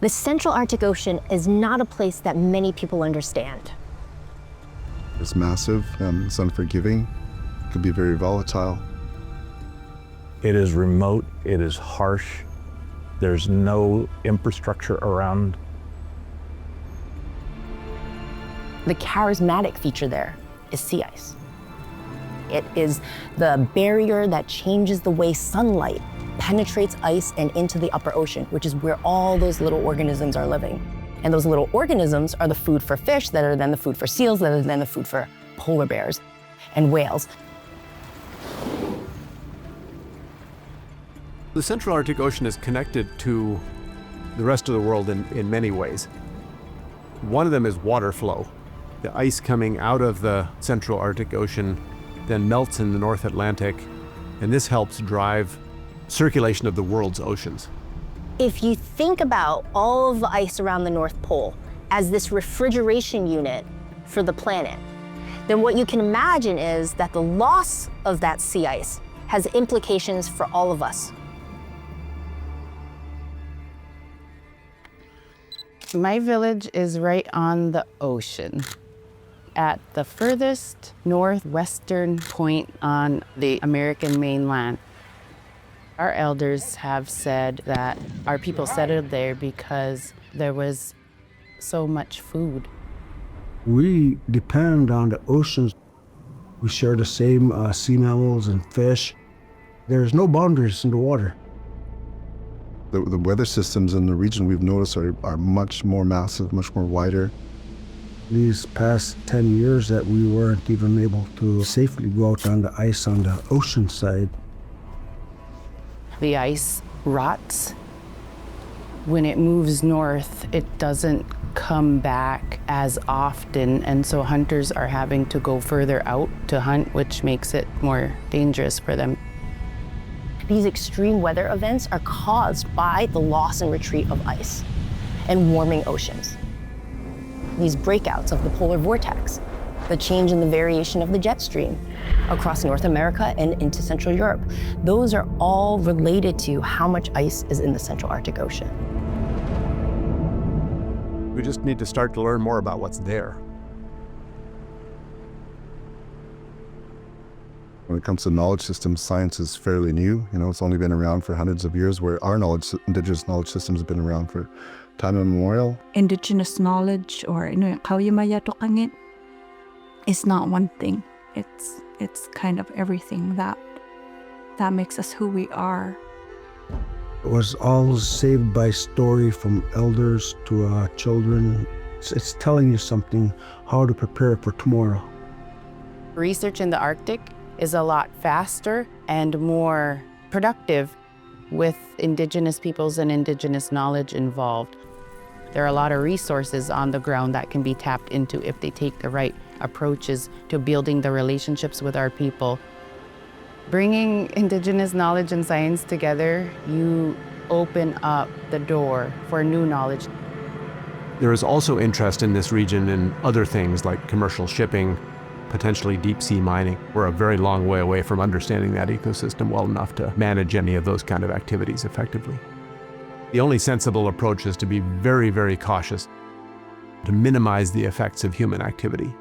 The Central Arctic Ocean is not a place that many people understand. It's massive, it's unforgiving, it can be very volatile. It is remote, it is harsh, there's no infrastructure around. The charismatic feature there is sea ice. It is the barrier that changes the way sunlight penetrates ice and into the upper ocean, which is where all those little organisms are living. And those little organisms are the food for fish, that are then the food for seals, that are then the food for polar bears and whales. The Central Arctic Ocean is connected to the rest of the world in many ways. One of them is water flow. The ice coming out of the Central Arctic Ocean then melts in the North Atlantic, and this helps drive circulation of the world's oceans. If you think about all of the ice around the North Pole as this refrigeration unit for the planet, then what you can imagine is that the loss of that sea ice has implications for all of us. My village is right on the ocean, at the furthest northwestern point on the American mainland. Our elders have said that our people settled there because there was so much food. We depend on the oceans. We share the same sea mammals and fish. There's no boundaries in the water. The weather systems in the region we've noticed are much more massive, much more wider. These past 10 years that we weren't even able to safely go out on the ice on the ocean side. The ice rots. When it moves north, it doesn't come back as often, and so hunters are having to go further out to hunt, which makes it more dangerous for them. These extreme weather events are caused by the loss and retreat of ice and warming oceans. These breakouts of the polar vortex, the change in the variation of the jet stream across North America and into Central Europe, those are all related to how much ice is in the Central Arctic Ocean. We just need to start to learn more about what's there. When it comes to knowledge systems, science is fairly new. It's only been around for hundreds of years, where our indigenous knowledge systems have been around for time immemorial. Indigenous knowledge, or is not one thing. It's kind of everything that makes us who we are. It was all saved by story from elders to children. It's telling you something, how to prepare for tomorrow. Research in the Arctic is a lot faster and more productive with Indigenous peoples and Indigenous knowledge involved. There are a lot of resources on the ground that can be tapped into if they take the right approaches to building the relationships with our people. Bringing Indigenous knowledge and science together, you open up the door for new knowledge. There is also interest in this region in other things like commercial shipping, potentially deep sea mining. We're a very long way away from understanding that ecosystem well enough to manage any of those kind of activities effectively. The only sensible approach is to be very, very cautious, to minimize the effects of human activity.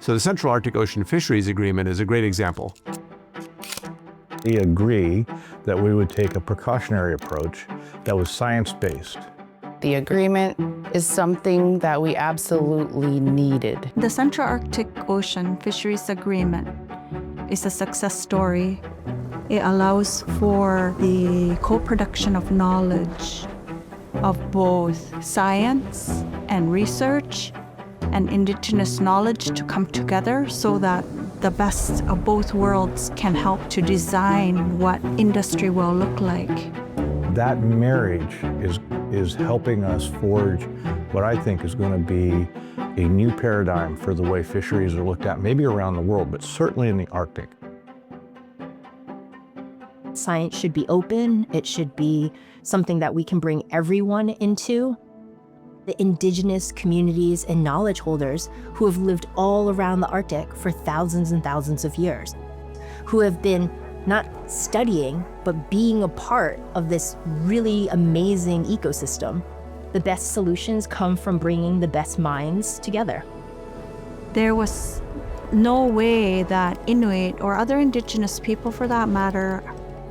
So the Central Arctic Ocean Fisheries Agreement is a great example. We agree that we would take a precautionary approach that was science-based. The agreement is something that we absolutely needed. The Central Arctic Ocean Fisheries Agreement is a success story. It allows for the co-production of knowledge of both science and research and Indigenous knowledge to come together so that the best of both worlds can help to design what industry will look like. That marriage is helping us forge what I think is going to be a new paradigm for the way fisheries are looked at, maybe around the world, but certainly in the Arctic. Science should be open. It should be something that we can bring everyone into. The Indigenous communities and knowledge holders who have lived all around the Arctic for thousands and thousands of years, who have been not studying, but being a part of this really amazing ecosystem. The best solutions come from bringing the best minds together. There was no way that Inuit or other indigenous people, for that matter,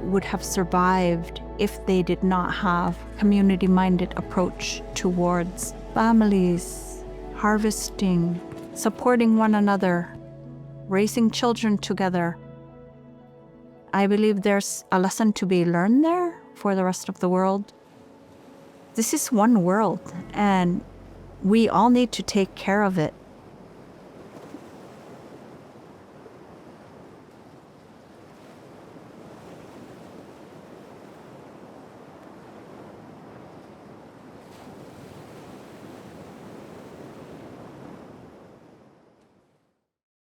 would have survived if they did not have community-minded approach towards families, harvesting, supporting one another, raising children together. I believe there's a lesson to be learned there for the rest of the world. This is one world, and we all need to take care of it.